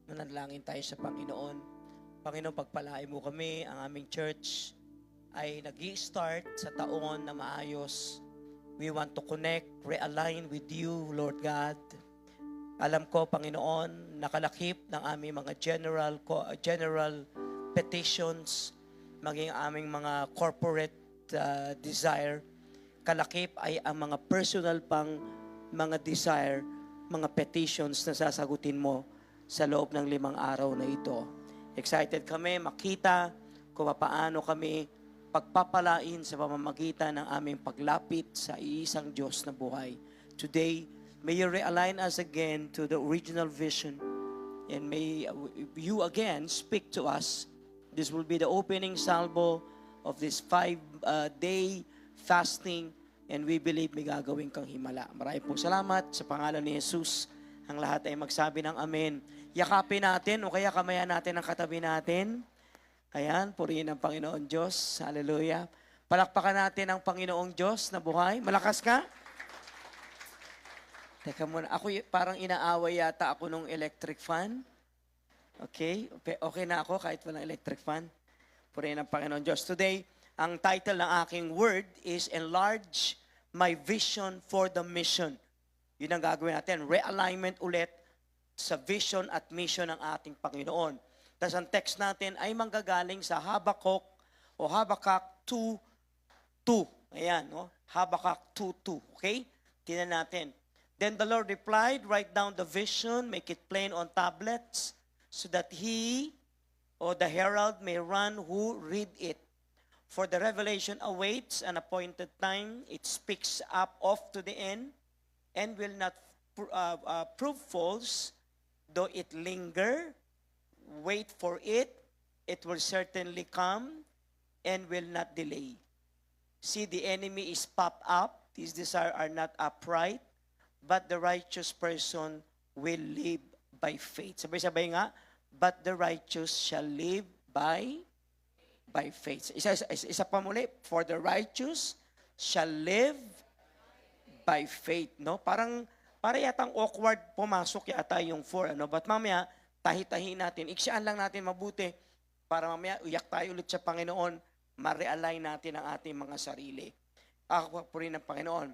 Manalangin tayo sa Panginoon. Panginoon, pagpalain mo kami, ang aming church ay nag-i-start sa taon na maayos. We want to connect, realign with you, Lord God. Alam ko, Panginoon, nakalakip ng aming mga general petitions, maging aming mga corporate desire. Kalakip ay ang mga personal pang mga desire, mga petitions na sasagutin mo sa loob ng 5 araw na ito. Excited kami makita kung paano kami pagpapalain sa pamamagitan ng aming paglapit sa iisang Diyos na buhay. Today, may you realign us again to the original vision, and may you again speak to us. This will be the opening salvo of this 5-day fasting, and we believe may gagawin kang himala. Maraming pong salamat sa pangalan ni Jesus. Ang lahat ay magsabi ng amen. Yakapin natin o kaya kamayan natin ang katabi natin. Ayan, purihin ang Panginoon Diyos. Hallelujah. Palakpakan natin ang Panginoong Diyos na buhay. Malakas ka? Teka muna, ako parang inaaway yata ako nung electric fan. Okay? Okay na ako kahit walang electric fan. Purihin ang Panginoon Diyos. Today, ang title ng aking word is Enlarge My Vision for the Mission. Yun ang gagawin natin. Realignment ulit sa vision at mission ng ating Panginoon. Tapos ang text natin ay manggagaling sa Habakkuk o Habakkuk 2:2. Ayan, no? Habakkuk 2:2. Okay? Tingnan natin. Then the Lord replied, write down the vision, make it plain on tablets, so that he or the herald may run who read it. For the revelation awaits an appointed time. It speaks up off to the end, and will not prove false, though it linger. Wait for it, it will certainly come, and will not delay. See, the enemy is popped up, his desires are not upright, but the righteous person will live by faith. Sabay-sabay nga, but the righteous shall live by faith. Isa pa muli, for the righteous shall live by faith, no? Para yatang awkward pumasok yata yung 4, ano? But mamaya, tahi-tahi natin, iksaan lang natin mabuti para mamaya uyak tayo ulit sa Panginoon, ma-realign natin ang ating mga sarili. Ako po rin ng Panginoon.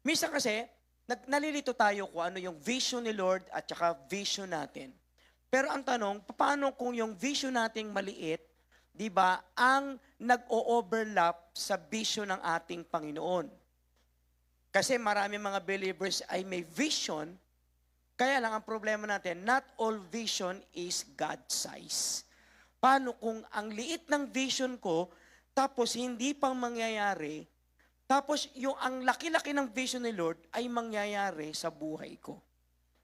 Minsan kasi, nalilito tayo kung ano yung vision ni Lord at saka vision natin. Pero ang tanong, paano kung yung vision nating maliit, di ba, ang nag-o-overlap sa vision ng ating Panginoon? Kasi marami mga believers ay may vision, kaya lang ang problema natin, not all vision is God-size. Paano kung ang liit ng vision ko, tapos hindi pang mangyayari, tapos yung ang laki-laki ng vision ni Lord ay mangyayari sa buhay ko.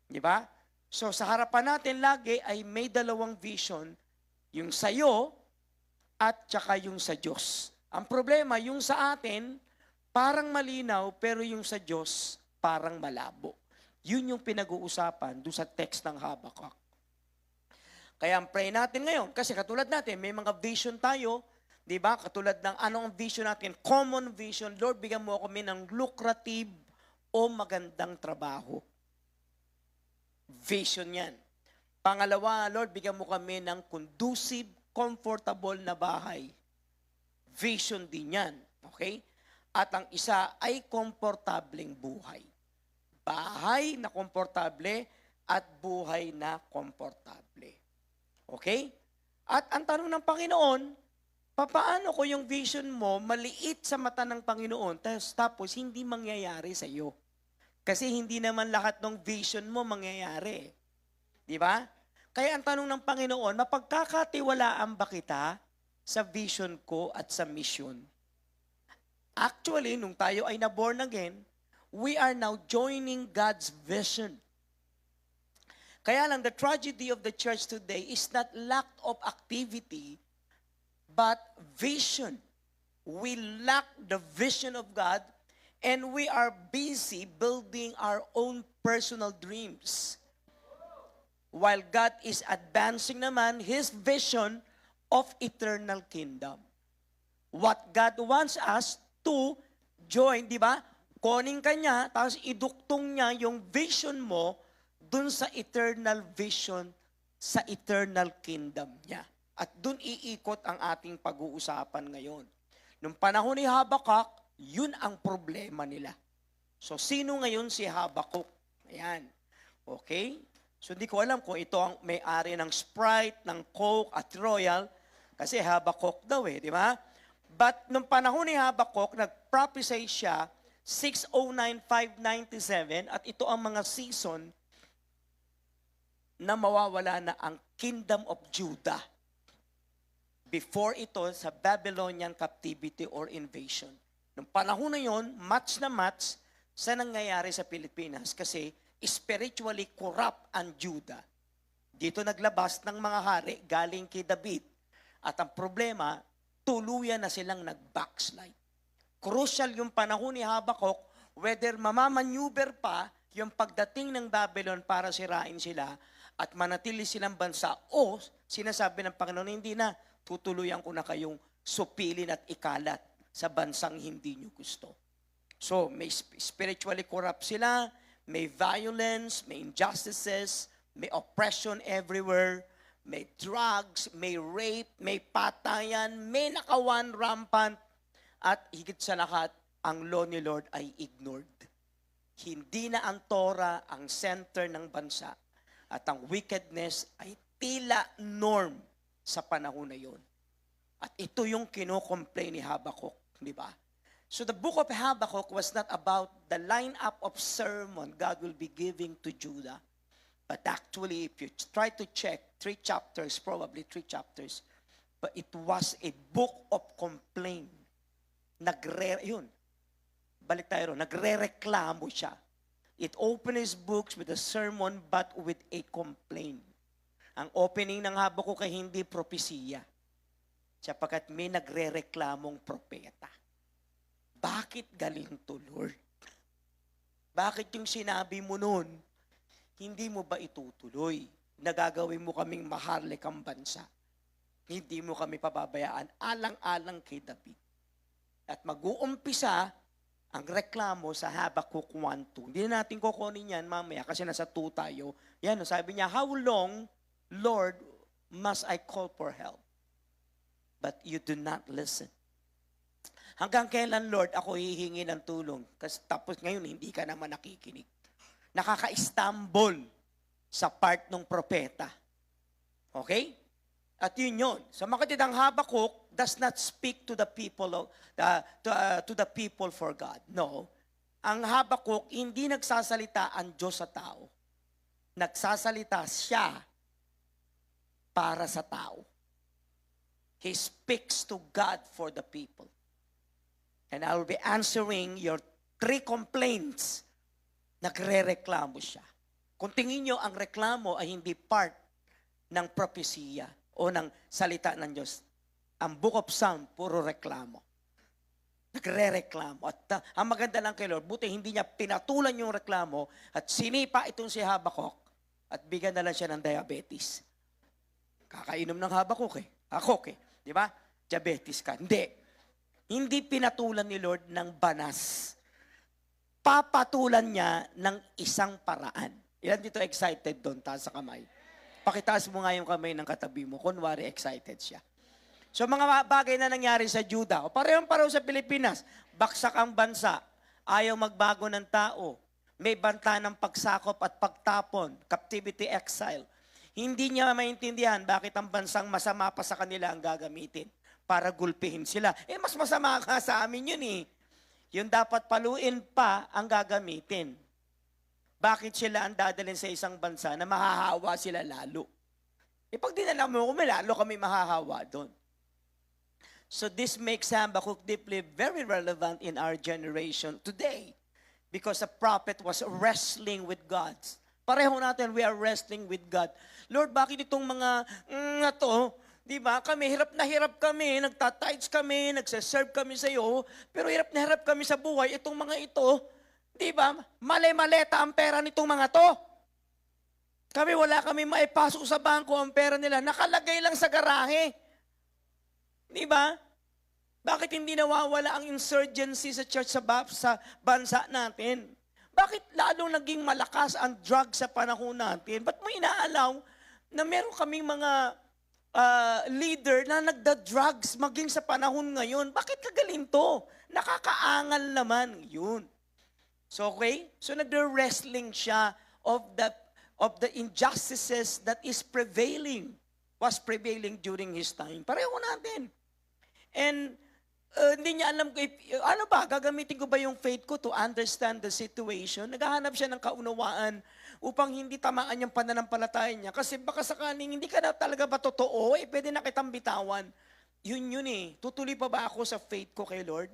Di ba? So sa harapan natin lagi ay may 2 vision, yung sa'yo at saka yung sa Diyos. Ang problema, yung sa atin, parang malinaw, pero yung sa Diyos, parang malabo. Yun yung pinag-uusapan doon sa text ng Habakkuk. Kaya ang pray natin ngayon, kasi katulad natin, may mga vision tayo, di ba? Katulad ng anong vision natin, common vision, Lord, bigyan mo kami ng lucrative o magandang trabaho. Vision yan. Pangalawa, Lord, bigyan mo kami ng conducive, comfortable na bahay. Vision din yan. Okay? At ang isa ay komportableng buhay. Bahay na komportable at buhay na komportable. Okay? At ang tanong ng Panginoon, paano ko yung vision mo maliit sa mata ng Panginoon tapos hindi mangyayari sa iyo? Kasi hindi naman lahat ng vision mo mangyayari. Di ba? Kaya ang tanong ng Panginoon, mapagkakatiwalaan ba kita sa vision ko at sa mission? Actually, nung tayo ay na-born again, we are now joining God's vision. Kaya lang, the tragedy of the church today is not lack of activity, but vision. We lack the vision of God, and we are busy building our own personal dreams. While God is advancing naman His vision of eternal kingdom. What God wants us to join, di ba? Kunin ka niya, tapos iduktong niya yung vision mo dun sa eternal vision, sa eternal kingdom niya. At dun iikot ang ating pag-uusapan ngayon. Nung panahon ni Habakuk, yun ang problema nila. So, sino ngayon si Habakuk? Ayan. Okay? So, hindi ko alam kung ito ang may-ari ng Sprite, ng Coke, at Royal, kasi Habakuk daw di ba? But nung panahon ni Habakuk, nag-prophesy siya, 609-597, at ito ang mga season na mawawala na ang Kingdom of Judah. Before ito sa Babylonian captivity or invasion. Nung panahon na yon, match na match sa nangyayari sa Pilipinas kasi spiritually corrupt ang Judah. Dito naglabas ng mga hari galing kay David. At ang problema, tuluyan na silang nag-backslide. Crucial yung panahon ni Habakuk, whether mamamaneuver pa yung pagdating ng Babylon para sirain sila at manatili silang bansa o sinasabi ng Panginoon, hindi na, tutuluyan ko na kayong supilin at ikalat sa bansang hindi nyo gusto. So, may spiritually corrupt sila, may violence, may injustices, may oppression everywhere, may drugs, may rape, may patayan, may nakawan rampant, at higit sa lahat, ang law ni Lord ay ignored. Hindi na ang Torah ang center ng bansa at ang wickedness ay tila norm sa panahon na yon. At ito yung kino-complain ni Habakuk, di ba? So the book of Habakkuk was not about the lineup of sermon God will be giving to Judah. But actually, if you try to check, 3 chapters, probably 3 chapters, but it was a book of complaint. Nagre-reklamo siya. It opened his books with a sermon but with a complaint. Ang opening ng Habakuk ay hindi propesiya. Sapagkat may nagre-reklamong propeta. Bakit galing to, Lord? Bakit yung sinabi mo noon, hindi mo ba itutuloy? Nagagawin mo kaming maharlikang bansa. Hindi mo kami pababayaan, alang-alang kay David. At mag-uumpisa ang reklamo sa Habakkuk 1:2. Hindi na natin kukunin yan mamaya kasi nasa 2 tayo. Yan, sabi niya, how long, Lord, must I call for help? But you do not listen. Hanggang kailan, Lord, ako hihingi ng tulong? Kasi tapos ngayon, hindi ka naman nakikinig. Nakaka-istanbol sa part ng propeta. Okay? At yun. Sa makatid ang Habakuk does not speak to the people to the people for God. No. Ang Habakuk hindi nagsasalita ang Diyos sa tao. Nagsasalita siya para sa tao. He speaks to God for the people. And I will be answering your 3 complaints. Nagre-reklamo siya. Kung tingin nyo, ang reklamo ay hindi part ng propesiya o ng salita ng Diyos. Ang Book of Psalm, puro reklamo. Nagre-reklamo. At ang maganda lang kay Lord, buti hindi niya pinatulan yung reklamo at sinipa itong si Habakuk at bigyan na lang siya ng diabetes. Kakainom ng Habakuk Di ba? Diabetes ka. Hindi pinatulan ni Lord ng banas. Papatulan niya ng isang paraan. Ilan dito excited doon? Taas sa kamay. Pakitaas mo nga yung kamay ng katabi mo. Kunwari excited siya. So mga bagay na nangyari sa Judah. Pareho sa Pilipinas. Baksak ang bansa. Ayaw magbago ng tao. May banta ng pagsakop at pagtapon. Captivity, exile. Hindi niya maintindihan bakit ang bansang masama pa sa kanila ang gagamitin para gulpihin sila. Mas masama ka sa amin yun Yung dapat paluin pa ang gagamitin. Bakit sila ang dadalhin sa isang bansa na mahahawa sila lalo? Pag dinala mo kami, lalo kami mahahawa doon. So this makes Habakkuk deeply very relevant in our generation today because the prophet was wrestling with God. Pareho natin, we are wrestling with God. Lord, bakit itong mga di ba? Hirap na hirap kami, nagtatides kami, nagsaserve kami sa iyo, pero hirap na hirap kami sa buhay. Itong mga ito, di ba? Male-maleta ang pera nitong mga to. Wala kami maipasok sa bangko ang pera nila. Nakalagay lang sa garahe. Di ba? Bakit hindi nawawala ang insurgency sa church sa bansa natin? Bakit lalong naging malakas ang drugs sa panahon natin? Ba't mo inaalaw na meron kaming mga leader na nagda-drugs maging sa panahon ngayon? Bakit kagalinto? Nakakaangal naman yun. So okay? So nagre-wrestling siya of the injustices that was prevailing during his time. Pareho natin. And hindi niya alam ano ba, gagamitin ko ba yung faith ko to understand the situation? Naghahanap siya ng kaunawaan upang hindi tamaan yung pananampalataya niya. Kasi baka sakaling hindi ka na talaga ba totoo, pwede na kitang bitawan. Yun tutuloy pa ba ako sa faith ko kay Lord?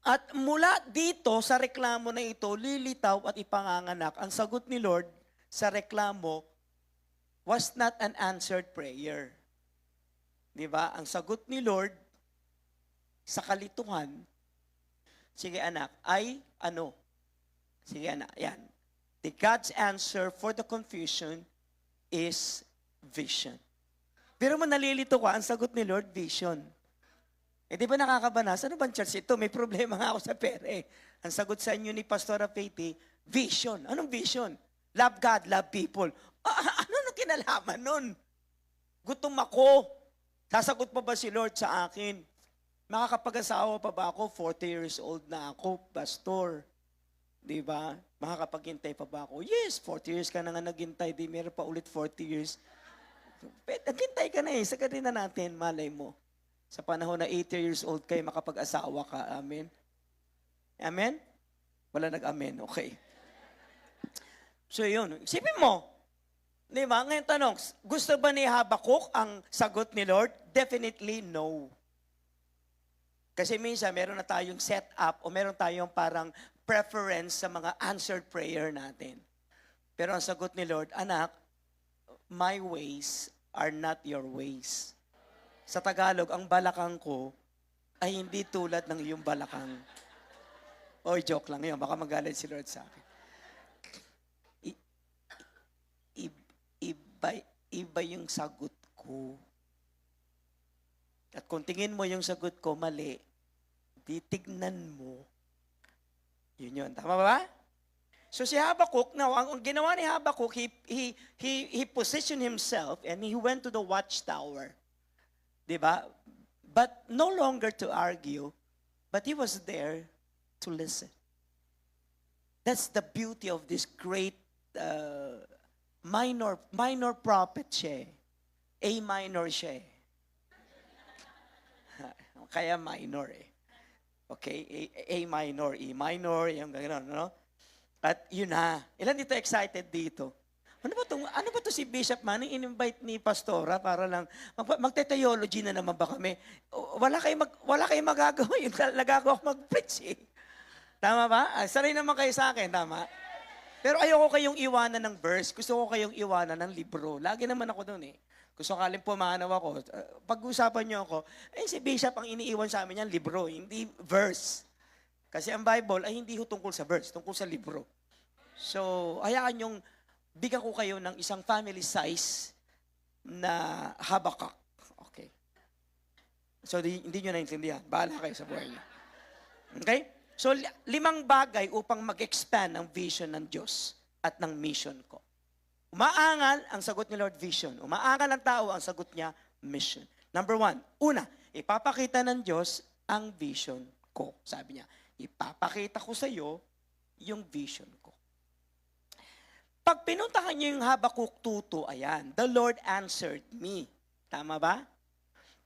At mula dito sa reklamo na ito, lilitaw at ipanganganak. Ang sagot ni Lord sa reklamo was not an answered prayer. Di ba? Ang sagot ni Lord sa kalituhan, sige anak, ay ano? Sige anak, yan. The God's answer for the confusion is vision. Pero man nalilito ka, ang sagot ni Lord, vision. Di ba nakakabanas? Ano bang church ito? May problema nga ako sa pera Ang sagot sa inyo ni Pastora Faithy, vision. Anong vision? Love God, love people. Ano nang kinalaman nun? Gutom ako. Sasagot pa ba si Lord sa akin? Makakapag-asawa pa ba ako? 40 years old na ako, pastor. Di ba? Makakapaghintay pa ba ako? Yes, 40 years ka na nga naghintay. Di meron pa ulit 40 years. Naghintay ka na Sagarin na natin, malay mo. Sa panahon na 80 years old kayo, makapag-asawa ka. Amen? Amen? Wala nag-amen. Okay. So yun. Isipin mo. Di ba? Ngayon tanong, gusto ba ni Habakuk ang sagot ni Lord? Definitely no. Kasi minsan meron na tayong set up o meron tayong parang preference sa mga answered prayer natin. Pero ang sagot ni Lord, anak, my ways are not your ways. Sa Tagalog, ang balakang ko ay hindi tulad ng iyong balakang. Oy, joke lang yun. Baka magalit si Lord sa akin. Iba yung sagot ko. At kung tingin mo yung sagot ko mali, titignan mo. Yun. Tama ba? So si Habakuk, now, ang ginawa ni Habakuk, he positioned himself and he went to the watchtower. Diba? But no longer to argue, but he was there to listen. That's the beauty of this great minor prophet siya. A minor siya. Kaya minor Okay? A minor, E minor, yung gano'n, no? At yun na. Ilan dito excited dito? Ano ba to si Bishop Manning in-invite ni Pastora para lang magte-theology na naman ba kami? Wala kayong magagawa yung nagagawa ko mag-preach Tama ba? Sanay naman kayo sa akin, tama? Pero ayoko kayong iwanan ng verse. Gusto ko kayong iwanan ng libro. Lagi naman ako doon Kung sakaling pumanaw ako, pag-usapan niyo ako, si Bishop ang iniiwan sa amin yan, libro, hindi verse. Kasi ang Bible ay hindi tungkol sa verse, tungkol sa libro. So, hayaan yung bigyan ko kayo ng isang family size na Habakuk. Okay. So, hindi nyo naintindihan. Bahala kayo sa buhay niyo. Okay? So, 5 bagay upang mag-expand ang vision ng Diyos at ng mission ko. Umaangal ang sagot ni Lord, vision. Umaangal ang tao, ang sagot niya, mission. Number 1, una, ipapakita ng Diyos ang vision ko. Sabi niya, ipapakita ko sa iyo yung vision ko. Pag pinuntahan niyo yung Habakuk 2:2, ayan, the Lord answered me. Tama ba?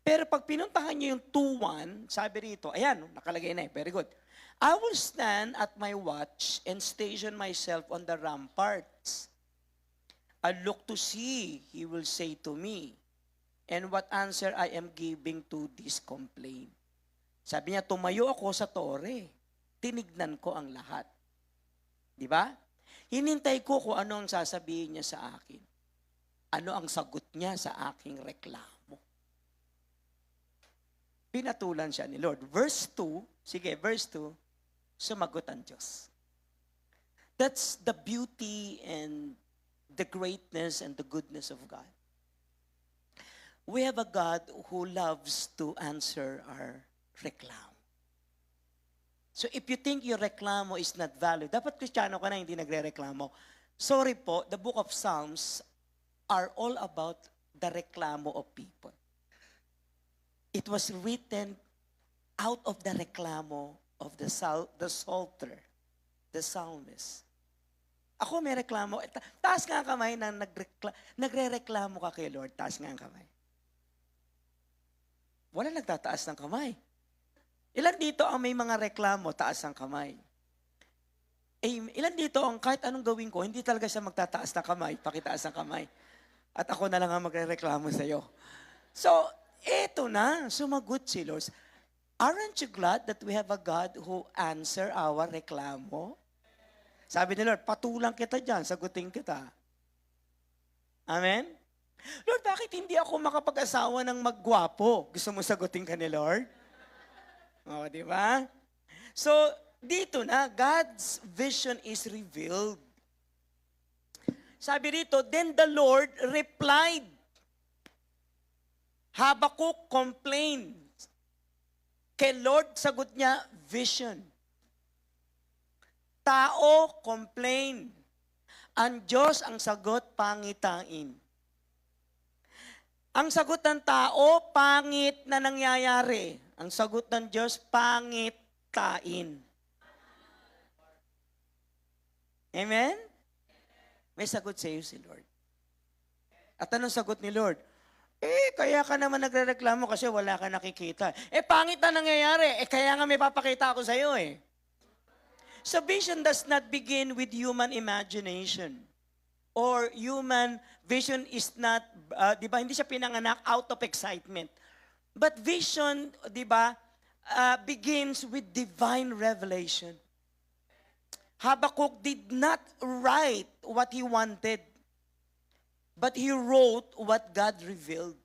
Pero pag pinuntahan niyo yung 2:1, sabi rito, ayan, nakalagay na very good. I will stand at my watch and station myself on the ramparts. I look to see, he will say to me, and what answer I am giving to this complaint. Sabi niya, tumayo ako sa tore, tinignan ko ang lahat. Di ba? Hinintay ko kung ano ang sasabihin niya sa akin. Ano ang sagot niya sa aking reklamo. Pinatulan siya ni Lord. Verse 2, sumagot ang Diyos. That's the beauty and the greatness and the goodness of God. we have a God who loves to answer our reklamo. So if you think your reklamo is not valid, dapat Kristiyano ka na, hindi nagre-reklamo. Sorry po, the book of Psalms are all about the reklamo of people. It was written out of the reklamo of the psalter, the psalmist. Ako may reklamo. Taas nga ang kamay na nagre-reklamo ka kay Lord. Taas nga ang kamay. Wala nagtataas ng kamay. Ilan dito ang may mga reklamo, taas ang kamay? Ilan dito ang kahit anong gawin ko, hindi talaga siya magtataas ng kamay, pakitaas ng kamay. At ako na lang ang magre-reklamo sa iyo. So, eto na, sumagot si Lord. Aren't you glad that we have a God who answer our reklamo? Sabi ni Lord, patulang kita dyan, sagutin kita. Amen? Lord, bakit hindi ako makapag-asawa ng maggwapo? Gusto mo sagutin ka ni Lord? O, di ba? So, dito na, God's vision is revealed. Sabi rito, then the Lord replied. Habakuk complained. Kay Lord, sagot niya, vision. Tao, complain. Ang Diyos, ang sagot, pangitain. Ang sagot ng tao, pangit na nangyayari. Ang sagot ng Diyos, pangitain. Amen? May sagot sa iyo si Lord. At anong sagot ni Lord? Kaya ka naman nagrereklamo kasi wala ka nakikita. Pangit na nangyayari. Kaya nga may papakita ako sa iyo So vision does not begin with human imagination. Or human vision is not, di ba, hindi siya pinanganak out of excitement. But vision, di ba, begins with divine revelation. Habakkuk did not write what he wanted, but he wrote what God revealed.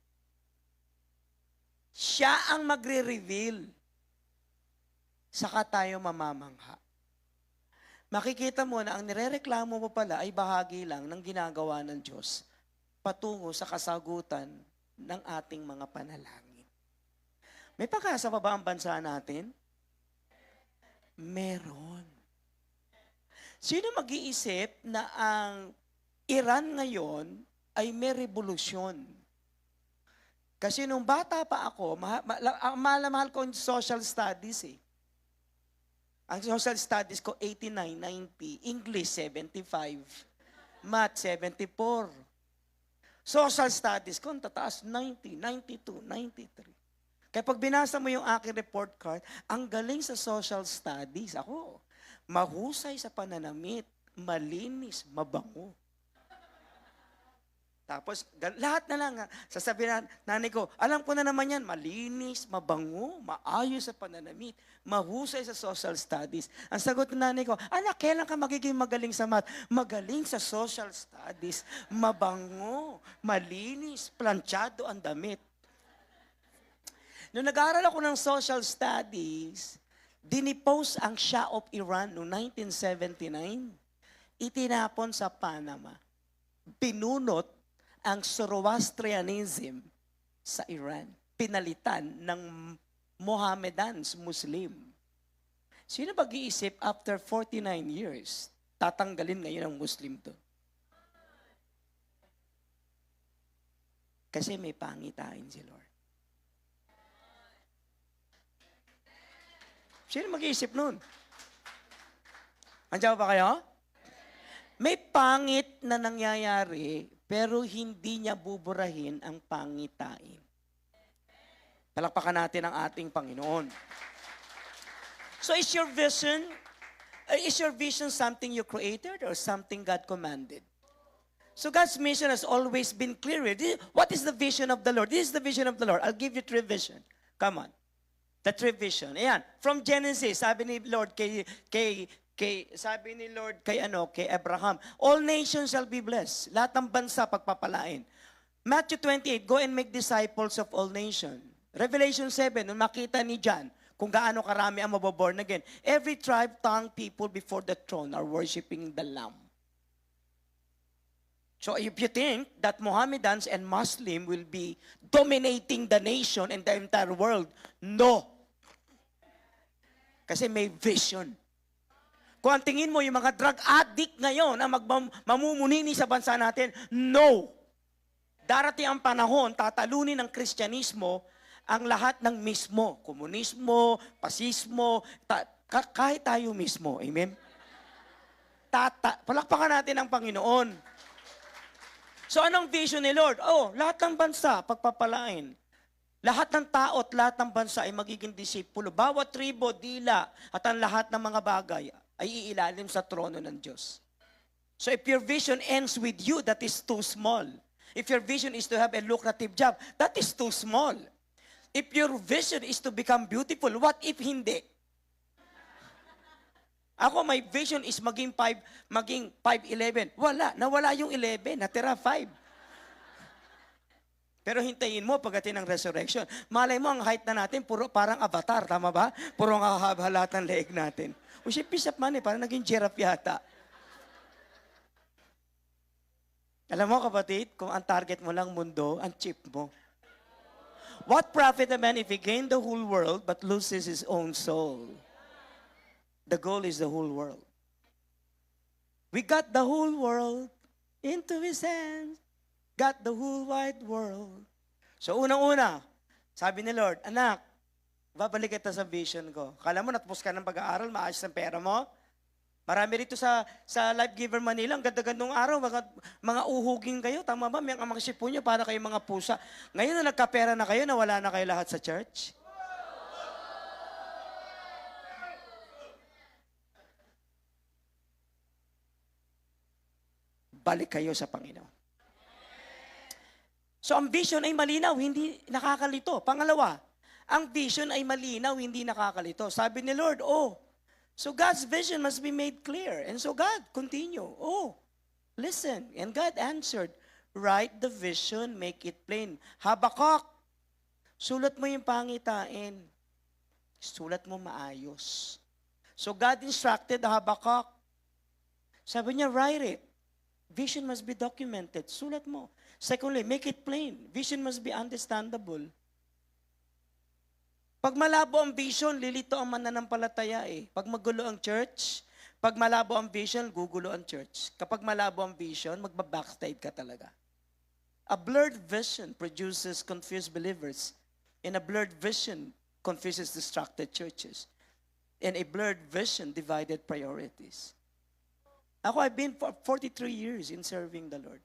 Siya ang magre-reveal. Saka tayo mamamangha. Makikita mo na ang nirereklamo mo pala ay bahagi lang ng ginagawa ng Diyos patungo sa kasagutan ng ating mga panalangin. May pag-asa pa ba ang bansa natin? Meron. Sino mag-iisip na ang Iran ngayon ay may revolusyon? Kasi nung bata pa ako, mahal ko yung social studies Ang social studies ko, 89, 90. English, 75. Math, 74. Social studies ko, ang tataas, 90, 92, 93. Kaya pag binasa mo yung aking report card, ang galing sa social studies. Ako, mahusay sa pananamit, malinis, mabango. Tapos, lahat na lang, sasabihin nanay ko, alam ko na naman yan, malinis, mabango, maayos sa pananamit, mahusay sa social studies. Ang sagot ng nanay ko, anak, kailan ka magiging magaling sa math? Magaling sa social studies, mabango, malinis, planchado ang damit. Noong nag-aaral ako ng social studies, dinipose ang Shah of Iran noong 1979, itinapon sa Panama. Pinunot ang Zoroastrianism sa Iran. Pinalitan ng Mohammedans, Muslim. Sino mag-iisip after 49 years, tatanggalin ngayon ang Muslim to? Kasi may pangitain si Lord. Sino mag-iisip nun? Andiyan ba kayo? May pangit na nangyayari, pero hindi niya buburahin ang pangitain. Palakpakan natin ang ating Panginoon. So is your vision something you created or something God commanded? So God's mission has always been clear. What is the vision of the Lord? This is the vision of the Lord. I'll give you 3 vision. Come on. The 3 vision. Ayan. From Genesis, sabi ni Lord sabi ni Lord kay Abraham, all nations shall be blessed. Lahat ng bansa pagpapalain. Matthew 28, go and make disciples of all nations. Revelation 7, nung makita ni John kung gaano karami ang maboborn again. Every tribe, tongue, people before the throne are worshiping the Lamb. So if you think that Mohammedans and Muslim will be dominating the nation and the entire world, no. Kasi may vision. Kung ang tingin mo yung mga drug addict ngayon ang mamumunini sa bansa natin, no. Darating ang panahon, tatalunin ng Kristyanismo ang lahat ng mismo. Komunismo, pasismo, kahit tayo mismo. Amen? Palakpakan natin ang Panginoon. So anong vision ni Lord? Oh, lahat ng bansa, pagpapalain. Lahat ng tao at lahat ng bansa ay magiging disipulo. Bawat tribo, dila, at ang lahat ng mga bagay ay iilalim sa trono ng Diyos. So if your vision ends with you, that is too small. If your vision is to have a lucrative job, that is too small. If your vision is to become beautiful, what if hindi? Ako, my vision is maging 5'11". Wala, nawala yung 11, natira 5. Pero hintayin mo pagdating ng resurrection. Malay mo, ang height na natin, puro parang avatar, tama ba? Puro ang hahaba lahat ng leeg natin. O siya, piece of money, parang naging giraffe yata. Alam mo kapatid, kung ang target mo lang mundo, ang cheap mo. What profit a man if he gain the whole world but loses his own soul? The goal is the whole world. We got the whole world into his hands. Got the whole wide world. So unang-una, sabi ni Lord, anak, babalik kita sa vision ko. Kala mo natapos ka ng pag-aaral, maayos ang pera mo? Marami rito sa Life Giver Manila, ang ganda-gandong araw, mga uhugin kayo, tama ba? May mga sipon nyo para kayo mga pusa. Ngayon na nagkapera na kayo, nawala na kayo lahat sa church. Balik kayo sa Panginoon. So ang vision ay malinaw, hindi nakakalito. Pangalawa, ang vision ay malinaw, hindi nakakalito. Sabi ni Lord, so God's vision must be made clear. And so God, continue. Listen. And God answered, write the vision, make it plain. Habakuk, sulat mo yung pangitain. Sulat mo maayos. So God instructed Habakuk. Sabi niya, write it. Vision must be documented. Sulat mo. Secondly, make it plain. Vision must be understandable. Pag malabo ang vision, lilito ang mananampalataya eh. Pag magulo ang church, pag malabo ang vision, gugulo ang church. Kapag malabo ang vision, magbabackslide ka talaga. A blurred vision produces confused believers. And a blurred vision confuses distracted churches. And a blurred vision divided priorities. Ako, I've been for 43 years in serving the Lord.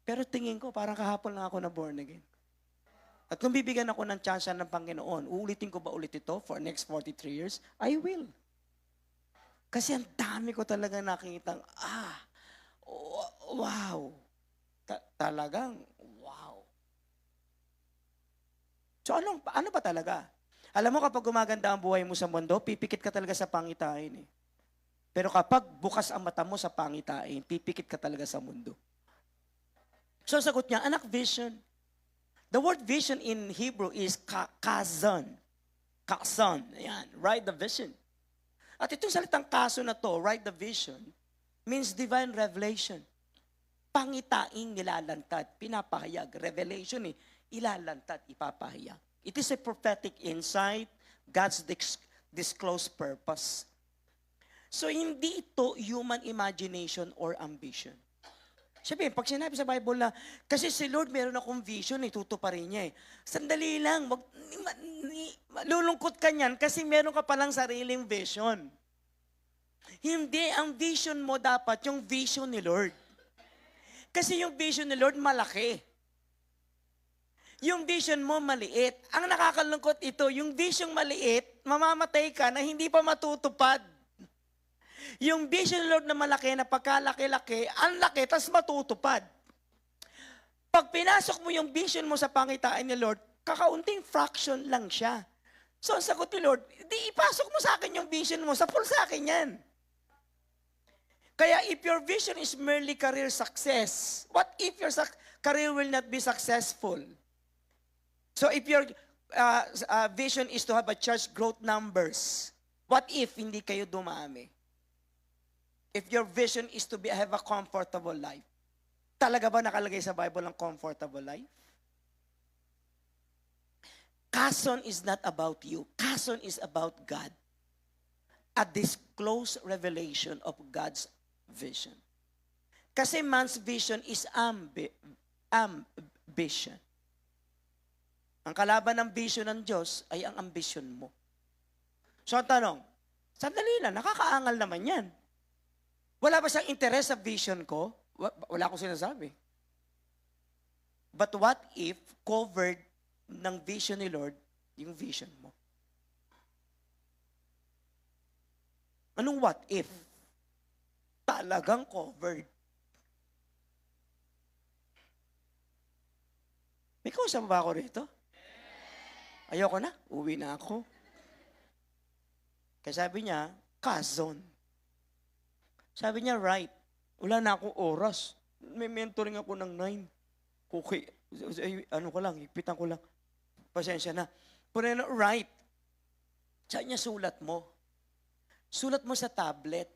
Pero tingin ko, parang kahapon lang ako na born again. At kung bibigyan ako ng chance ng Panginoon, uulitin ko ba ulit ito for next 43 years? I will. Kasi ang dami ko talaga nakikitang, wow. Talagang, wow. So ano ba talaga? Alam mo kapag gumaganda ang buhay mo sa mundo, pipikit ka talaga sa pangitain eh. Pero kapag bukas ang mata mo sa pangitain, pipikit ka talaga sa mundo. So sagot niya, anak, vision. The word vision in Hebrew is kazan. Kazan. Ayan, write the vision. At itong salitang kaso na to, write the vision, means divine revelation. Pangitaing nilalantad, pinapahayag. Revelation ilalantad, ipapahayag. It is a prophetic insight, God's disclosed purpose. So hindi ito human imagination or ambition. Sabi, pag sinabi sa Bible na, kasi si Lord meron akong vision, tutuparin niya eh. Sandali lang, malulungkot ka niyan kasi meron ka palang sariling vision. Hindi, ang vision mo dapat yung vision ni Lord. Kasi yung vision ni Lord malaki. Yung vision mo maliit. Ang nakakalungkot ito, yung vision maliit, mamamatay ka na hindi pa matutupad. Yung vision ni Lord na malaki, na pagkalaki-laki, ang laki, tas matutupad. Pag pinasok mo yung vision mo sa pangitain ni Lord, kakaunting fraction lang siya. So ang sagot ni Lord, di ipasok mo sa akin yung vision mo, sa full sa akin yan. Kaya if your vision is merely career success, what if your career will not be successful? So if your vision is to have a church growth numbers, what if hindi kayo dumami? If your vision is to have a comfortable life, Talaga ba nakalagay sa Bible ang comfortable life? Kason is not about you. Kason is about God. A disclosed revelation of God's vision. Kasi man's vision is ambition. Ang kalaban ng vision ng Diyos ay ang ambition mo. So ang tanong, sandali lang, nakakaangal naman yan. Wala ba siyang interest sa vision ko? Wala akong sinasabi. But what if covered ng vision ni Lord yung vision mo? Anong what if? Talagang covered. May kausap ba ako rito? Ayoko na, uwi na ako. Kaya sabi niya, Kazon. Sabi niya, right. Wala na akong oras. May mentoring ako ng 9. Okay. Ano ko lang, higpitan ko lang. Pasensya na. Pero right. Saan niya sulat mo? Sulat mo sa tablet.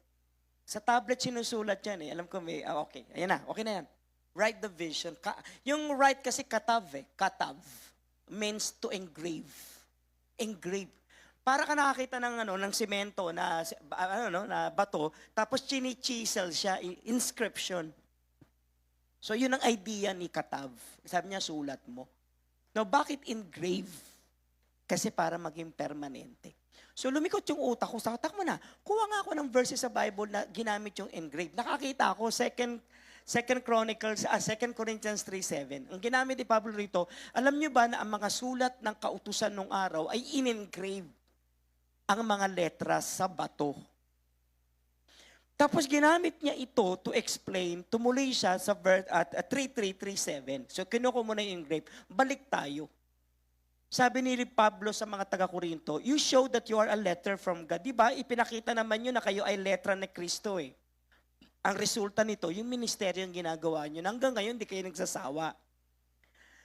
Sa tablet sinusulat yan eh. Alam ko may, okay. Ayan na, okay na yan. Write the vision. Yung write kasi katav eh. Katav. Means to engrave. Engrave. Para ka nakakita ng ng semento na na bato, tapos chini-chisel siya, inscription. So yun ang idea ni Katav. Sabi niya sulat mo. Now bakit engrave? Kasi para maging permanente. So lumikot yung utak ko, satak mo na. Kuha nga ako ng verses sa Bible na ginamit yung engrave. Nakakita ako 2 Corinthians 3:7. Ang ginamit ni Pablo rito, alam niyo ba na ang mga sulat ng kautusan nung araw ay in-engrave ang mga letras sa bato. Tapos ginamit niya ito to explain, tumuloy siya sa 3:3:7. So kinuha mo na yung engrave. Balik tayo. Sabi ni Pablo sa mga taga-Korinto, you show that you are a letter from God. Diba? Ipinakita naman nyo na kayo ay letra ni Kristo eh. Ang resulta nito, yung ministeryo yung ginagawa nyo. Hanggang ngayon, di kayo nagsasawa.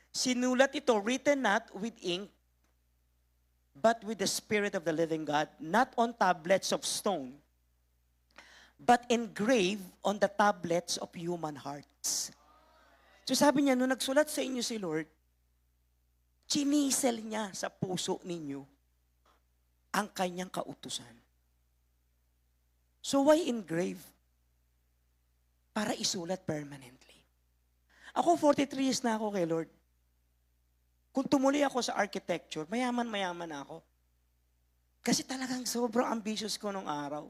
Sinulat ito, written not with ink, but with the Spirit of the living God, not on tablets of stone, but engraved on the tablets of human hearts. So sabi niya, nung nagsulat sa inyo si Lord, chinisel niya sa puso ninyo ang kanyang kautusan. So why engrave? Para isulat permanently. Ako 43 years na ako kay Lord. Kung tumuloy ako sa architecture, mayaman na ako. Kasi talagang sobrang ambitious ko nung araw.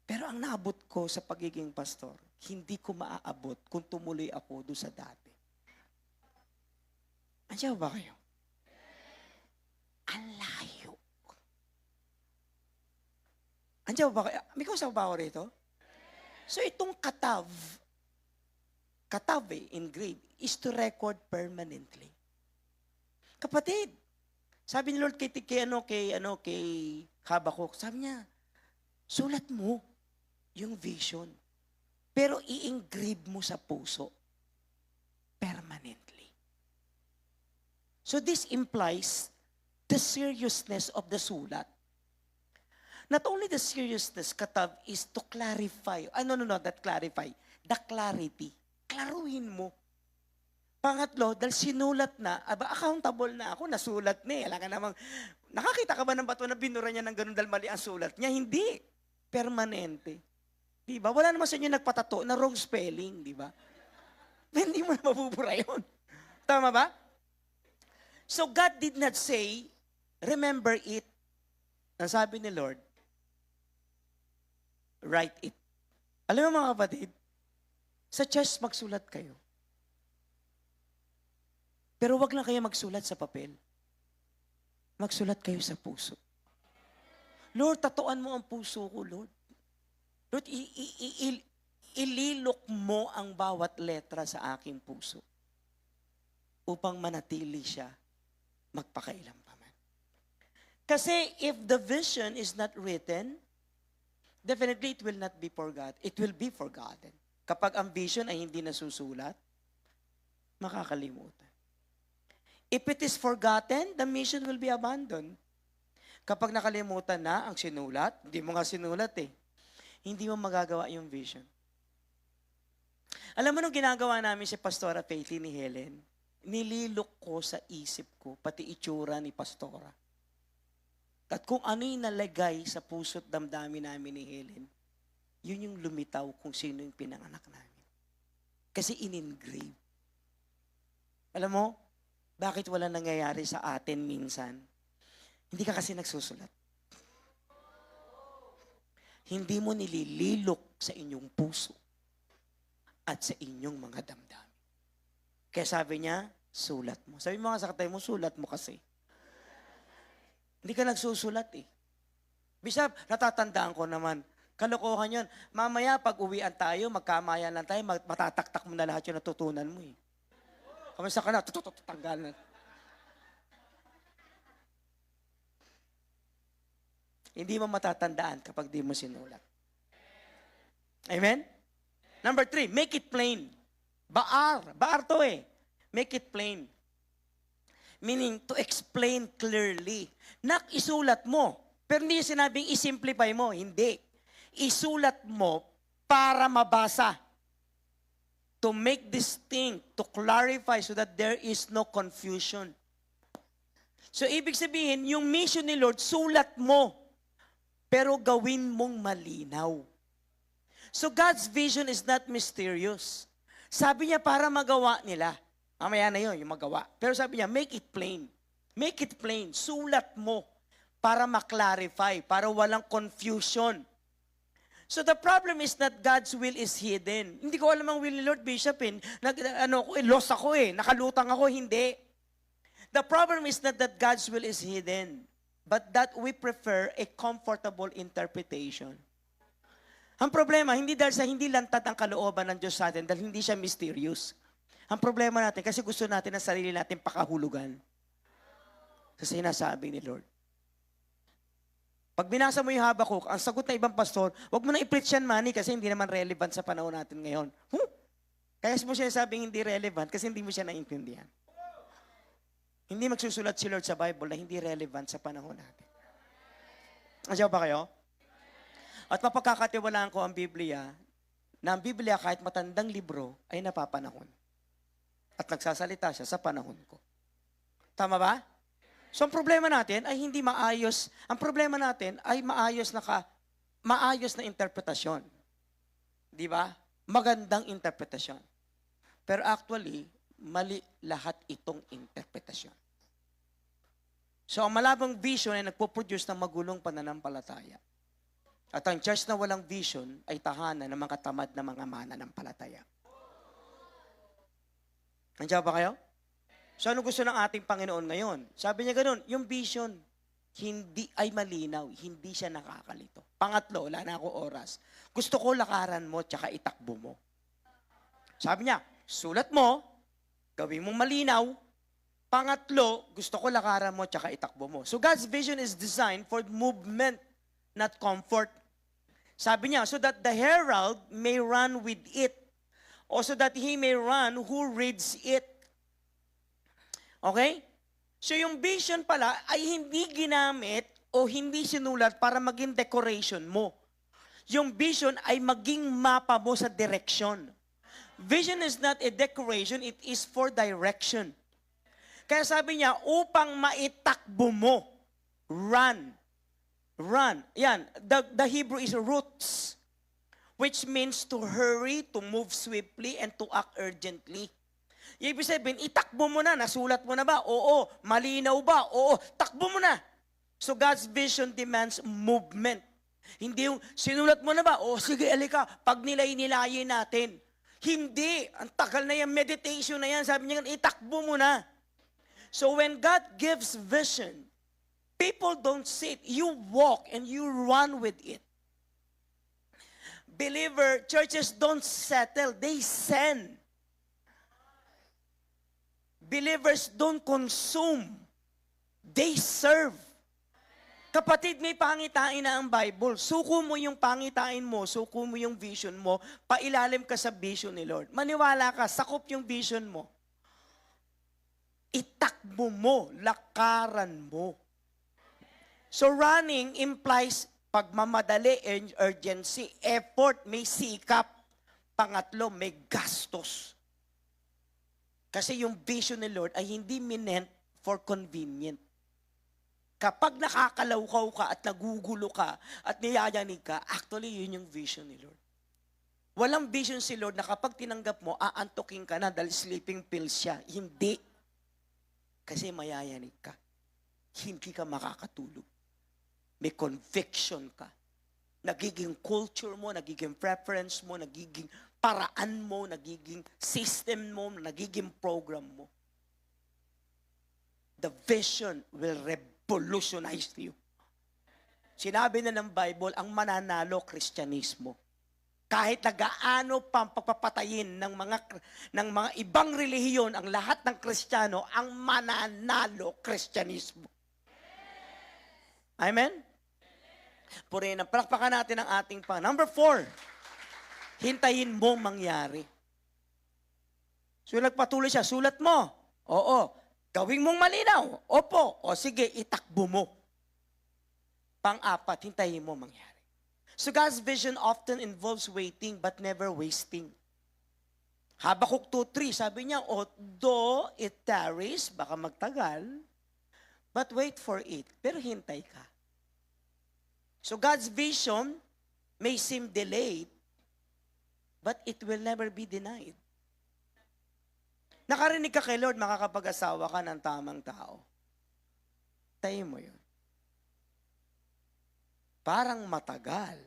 Pero ang naabot ko sa pagiging pastor, hindi ko maaabot kung tumuloy ako doon sa dati. Andiyan ba kayo? Ang layo. Andiyan ba kayo? May kausap ba ako rito? So itong katav engrave, is to record permanently. Kapatid, sabi ni Lord kay Habakuk, sabi niya, sulat mo yung vision, pero i-engrave mo sa puso permanently. So this implies the seriousness of the sulat. Not only the seriousness, katav, is to clarify. Not clarify. The clarity. Klaruhin mo. Pangatlo, dahil sinulat na, accountable na ako, nasulat na eh. Alam ka namang, nakakita ka ba ng bato na binura niya ng ganun dahil mali ang sulat niya? Hindi. Permanente. Diba? Wala naman sa inyo nagpatato na wrong spelling, diba? Hindi mo na mabubura yun. Tama ba? So God did not say, remember it. Ang sabi ni Lord, write it. Alam mo mga kapatid, sa church magsulat kayo. Pero wag lang kayo magsulat sa papel. Magsulat kayo sa puso. Lord, tatuan mo ang puso ko, Lord. Lord, ililok mo ang bawat letra sa aking puso upang manatili siya magpakailan pa man. Kasi if the vision is not written, definitely it will not be forgotten. It will be forgotten. Kapag ang vision ay hindi nasusulat, makakalimutan. If it is forgotten, the mission will be abandoned. Kapag nakalimutan na ang sinulat, hindi mo nga sinulat eh, hindi mo magagawa yung vision. Alam mo nung ginagawa namin si Pastora Faithy ni Helen, nililok ko sa isip ko, pati itsura ni Pastora. At kung ano yung nalagay sa puso't damdamin namin ni Helen, yun yung lumitaw kung sino yung pinanganak namin. Kasi in-engrave. Alam mo, bakit wala nangyayari sa atin minsan? Hindi ka kasi nagsusulat. Hindi mo nilililok sa inyong puso at sa inyong mga damdamin. Kaya sabi niya, sulat mo. Sabi mo nga sa katay mo, sulat mo kasi. Hindi ka nagsusulat eh. Bisap, natatandaan ko naman, kalokohan yun. Mamaya, pag uwian tayo, magkamayan lang tayo, matataktak mo na lahat yung natutunan mo eh. Kamasa ka na, tanggal na. Hindi mo matatandaan kapag di mo sinulat. Amen? Number 3, make it plain. Baar to eh. Make it plain. Meaning, to explain clearly. Isulat mo. Pero hindi sinabing isimplify mo. Hindi. Isulat mo para mabasa. To make distinct, to clarify so that there is no confusion. So, ibig sabihin, yung mission ni Lord, sulat mo. Pero gawin mong malinaw. So, God's vision is not mysterious. Sabi niya, para magawa nila. Mamaya na yun, yung magawa. Pero sabi niya, make it plain. Make it plain. Sulat mo para maklarify, para walang confusion. So the problem is that God's will is hidden. Hindi ko alam ang will ni Lord, Bishop. Lost ako eh. Nakalutang ako. Hindi. The problem is not that God's will is hidden, but that we prefer a comfortable interpretation. Ang problema, hindi dahil sa hindi lantad ang kalooban ng Diyos sa atin, dahil hindi siya mysterious. Ang problema natin, kasi gusto natin ang sarili natin pakahulugan sa sinasabi ni Lord. Pag binasa mo yung Habakuk, ang sagot ng ibang pastor, wag mo na i-preach yan, Manny, kasi hindi naman relevant sa panahon natin ngayon. Kaya mo siya sabing hindi relevant kasi hindi mo siya naintindihan. Hindi magsusulat si Lord sa Bible na hindi relevant sa panahon natin. Andiyan ba kayo? At mapagkakatiwalaan ko ang Biblia, na ang Biblia kahit matandang libro ay napapanahon. At nagsasalita siya sa panahon ko. Tama ba? So ang problema natin ay hindi maayos. Ang problema natin ay maayos na interpretasyon. Di ba? Magandang interpretasyon. Pero actually, mali lahat itong interpretasyon. So ang malabang vision ay nagpo-produce ng magulong pananampalataya. At ang church na walang vision ay tahanan ng mga tamad na mga mananampalataya. Nandiyan ba kayo? So ano gusto ng ating Panginoon ngayon? Sabi niya ganun, yung vision, hindi ay malinaw, hindi siya nakakalito. Pangatlo, wala na ako oras. Gusto ko lakaran mo, tsaka itakbo mo. Sabi niya, sulat mo, gawin mong malinaw. Pangatlo, gusto ko lakaran mo, tsaka itakbo mo. So God's vision is designed for movement, not comfort. Sabi niya, so that the herald may run with it, or so that he may run who reads it. Okay? So yung vision pala ay hindi ginamit o hindi sinulat para maging decoration mo. Yung vision ay maging mapa mo sa direction. Vision is not a decoration, it is for direction. Kaya sabi niya, upang maitakbo mo, run. Run. Yan, the Hebrew is roots, which means to hurry, to move swiftly, and to act urgently. Ibig sabihin, itakbo mo na. Nasulat mo na ba? Oo. Malinaw ba? Oo. Takbo mo na. So God's vision demands movement. Hindi yung, sinulat mo na ba? Oo, sige, alika. Pag nilayin natin. Hindi. Ang tagal na yan. Meditation na yan. Sabi niya, itakbo mo na. So when God gives vision, people don't sit. You walk and you run with it. Churches don't settle. They send. Believers don't consume. They serve. Kapatid, may pangitain na ang Bible. Suko mo yung pangitain mo, suko mo yung vision mo, pailalim ka sa vision ni Lord. Maniwala ka, sakop yung vision mo. Itakbo mo, lakaran mo. So running implies pagmamadali and urgency, effort, may sikap. Pangatlo, may gastos. Kasi yung vision ni Lord ay hindi minent for convenient. Kapag nakakalawkaw ka at nagugulo ka at niyayanig ka, actually yun yung vision ni Lord. Walang vision si Lord na kapag tinanggap mo, aantukin ka na dahil sleeping pills siya. Hindi. Kasi mayayanig ka. Hindi ka makakatulog. May conviction ka. Nagiging culture mo, nagiging preference mo, nagiging paraan mo, nagiging system mo, nagiging program mo. The vision will revolutionize you. Sinabi na ng Bible, ang mananalo, Kristyanismo. Kahit nagaano pang pagpapatayin ng mga ibang relihiyon, ang lahat ng Kristiyano, ang mananalo, Kristyanismo. Amen? Purihin ang palakpakan natin ang ating Number 4, hintayin mo mangyari. So nagpatuloy siya, sulat mo. Oo. Gawing mong malinaw. Opo. O sige, itakbo mo. Pang-apat, hintayin mo mangyari. So God's vision often involves waiting but never wasting. Habakuk 2:3, sabi niya, although it tarries, baka magtagal, but wait for it. Pero hintay ka. So God's vision may seem delayed, but it will never be denied. Nakarinig ka kay Lord, makakapag-asawa ka ng tamang tao. Tayo mo yun. Parang matagal.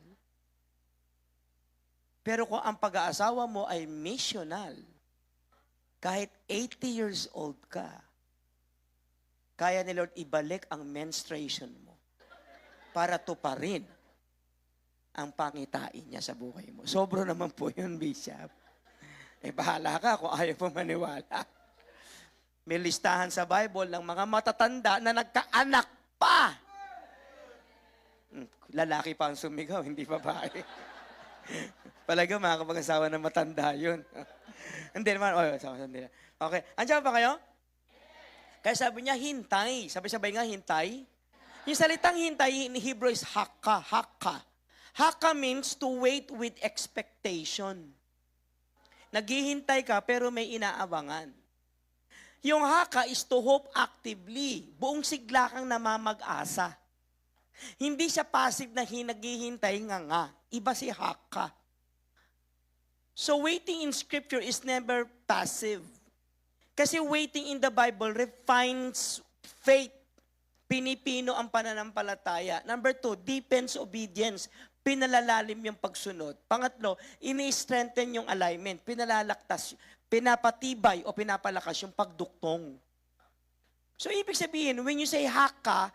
Pero kung ang pag-aasawa mo ay missional, kahit 80 years old ka, kaya ni Lord ibalik ang menstruation mo para tuparin ang pangitain niya sa buhay mo. Sobro naman po yun, Bishop. Bahala ka kung ayaw mo maniwala. May listahan sa Bible ng mga matatanda na nagkaanak pa. Lalaki pa ang sumigaw, hindi babae. Palaga makakapag-asawa ng matanda yun. Hindi naman, hindi na. Okay, andiyan pa kayo? Kaya sabi niya, hintay. Sabay-sabay nga, hintay. Yung salitang hintay in Hebrew is haka, haka. Haka means to wait with expectation. Naghihintay ka pero may inaabangan. Yung haka is to hope actively. Buong sigla kang namamag-asa. Hindi siya passive na naghihintay nga. Iba si haka. So waiting in Scripture is never passive. Kasi waiting in the Bible refines faith. Pinipino ang pananampalataya. Number 2, deepens obedience. Pinalalalim yung pagsunod. Pangatlo, ini-strengthen yung alignment. Pinalalaktas, pinapatibay o pinapalakas yung pagduktong. So ibig sabihin, when you say haka,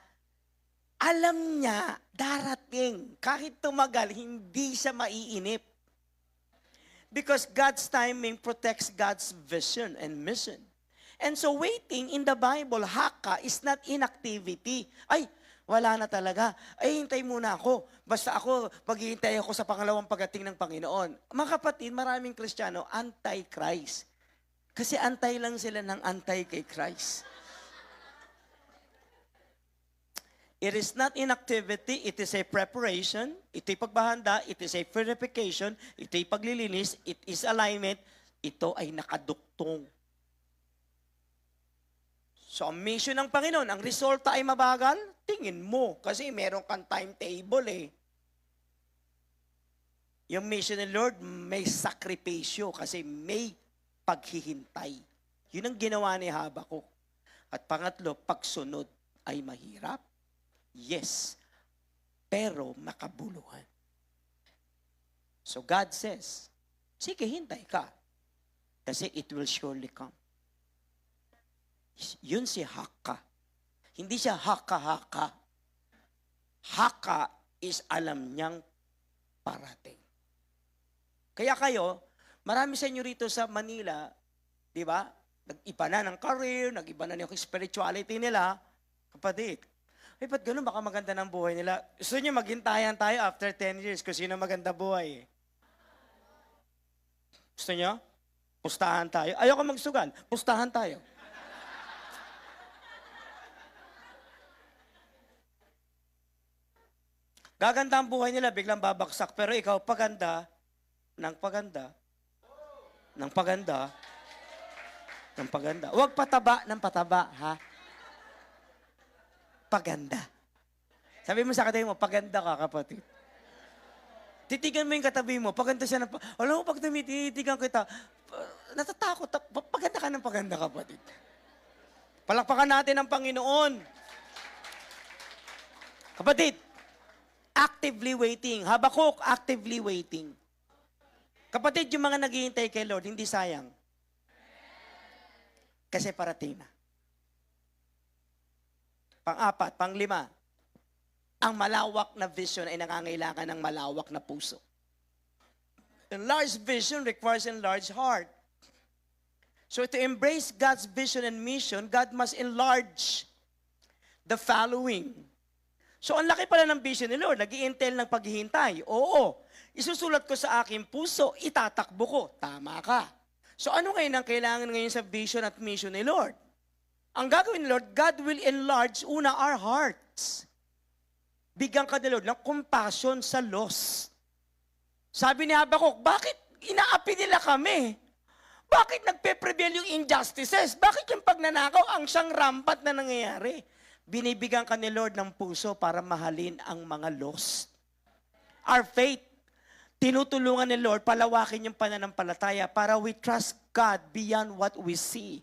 alam niya, darating. Kahit tumagal, hindi siya maiinip. Because God's timing protects God's vision and mission. And so waiting in the Bible, haka, is not inactivity. Ay, wala na talaga. Ay, hintay muna ako. Basta ako, maghihintay ako sa pangalawang pagdating ng Panginoon. Mga kapatid, maraming Kristiyano, anti-Christ. Kasi antay lang sila ng antay kay Christ. It is not inactivity, it is a preparation, ito'y pagbahanda, it is a purification, ito'y paglilinis, it is alignment, ito ay nakaduktong. So, ang mission ng Panginoon, ang resulta ay mabagal, tingin mo, kasi meron kang timetable eh. Yung mission ng Lord, may sakripisyo kasi may paghihintay. Yun ang ginawa ni Habakuk. At pangatlo, pagsunod ay mahirap. Yes, pero makabuluhan. So God says, sige, hintay ka. Kasi it will surely come. Yun si haka. Hindi siya haka-haka. Haka is alam niyang parating. Kaya kayo, marami sa inyo rito sa Manila, di ba? Nag-iba na ng career, nag-iba na yung spirituality nila. Kapatid, ay, ba't ganun? Baka maganda ng buhay nila. Gusto nyo maghintayan tayo after 10 years kung sino maganda buhay. Gusto nyo? Pustahan tayo. Ayoko magsugal. Pustahan tayo. Gaganda ang buhay nila, biglang babaksak. Pero ikaw, paganda ng paganda, ng paganda. Ng paganda. Huwag pataba ng pataba, ha? Paganda. Sabi mo sa katabi mo, paganda ka, kapatid. Titigan mo yung katabi mo, paganda siya ng... Alam mo, pag titigan kita, natatakot. Paganda ka ng paganda, kapatid. Palakpakan natin ang Panginoon. Kapatid, actively waiting. Habakuk, actively waiting. Kapatid, yung mga naghihintay kay Lord, hindi sayang. Kasi parating na. Pang-apat, pang-lima, ang malawak na vision ay nangangailangan ng malawak na puso. Enlarged vision requires enlarged heart. So to embrace God's vision and mission, God must enlarge the following. So ang laki pala ng vision ni Lord, nag-i-entail ng paghihintay. Oo, isusulat ko sa aking puso, itatakbo ko. Tama ka. So ano ngayon ang kailangan ngayon sa vision at mission ni Lord? Ang gagawin ni Lord, God will enlarge una our hearts. Bigyan ka ni Lord ng compassion sa lost. Sabi ni Habakuk, bakit inaapi nila kami? Bakit nagpe-prevail yung injustices? Bakit yung pagnanakaw ang siyang rampant na nangyayari? Binibigyan ka ni Lord ng puso para mahalin ang mga lost. Our faith, tinutulungan ni Lord palawakin yung pananampalataya para we trust God beyond what we see.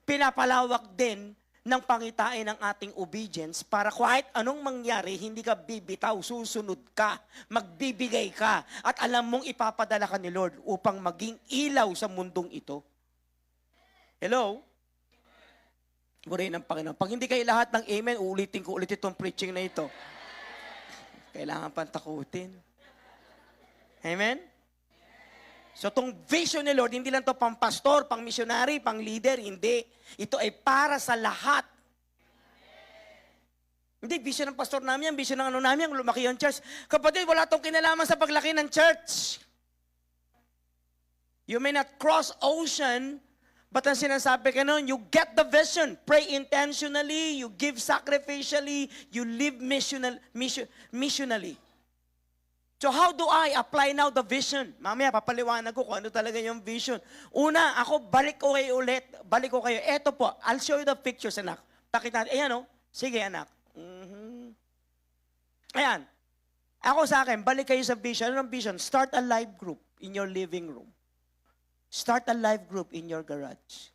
Pinapalawak din ng pangitain ng ating obedience para kahit anong mangyari, hindi ka bibitaw, susunod ka, magbibigay ka, at alam mong ipapadala ka ni Lord upang maging ilaw sa mundong ito. Hello? Purihin ng Panginoon. Pag hindi kayo lahat ng amen, uulitin ko ulit itong preaching na ito. Kailangan pang takutin. Amen? So itong vision ni Lord, hindi lang to pang pastor, pang missionary, pang leader, hindi. Ito ay para sa lahat. Hindi, vision ng pastor namin yan, vision ng ano namin, ang lumaki yung church. Kapatid, wala tong kinalaman sa paglaki ng church. You may not cross ocean, but ang sinasabi ka nun, you get the vision. Pray intentionally, you give sacrificially, you live missionally. So how do I apply now the vision? Mamaya papaliwanag ko kung ano talaga yung vision. Una, ako balik ko kayo ulit. Balik ko kayo. Eto po, I'll show you the pictures, anak. Pakita natin. Ayan o. Sige, anak. Ayan. Ako sa akin, balik kayo sa vision. Ano ang vision? Start a live group in your living room. Start a live group in your garage.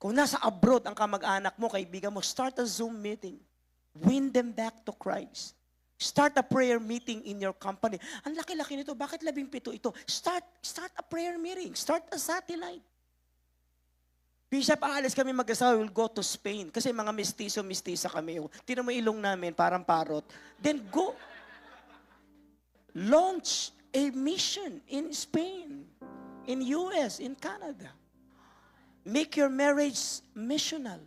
Kung nasa abroad ang kamag-anak mo, kaibigan mo, start a Zoom meeting. Win them back to Christ. Start a prayer meeting in your company. Ang laki-laki nito. Bakit 17 ito? Start a prayer meeting. Start a satellite. Bishop, aalis kami mag-asawa. We'll go to Spain. Kasi mga mestizo-mestiza kami. Tinan mo ilong namin, parang parot. Then go. Launch a mission in Spain, in US, in Canada. Make your marriage missional.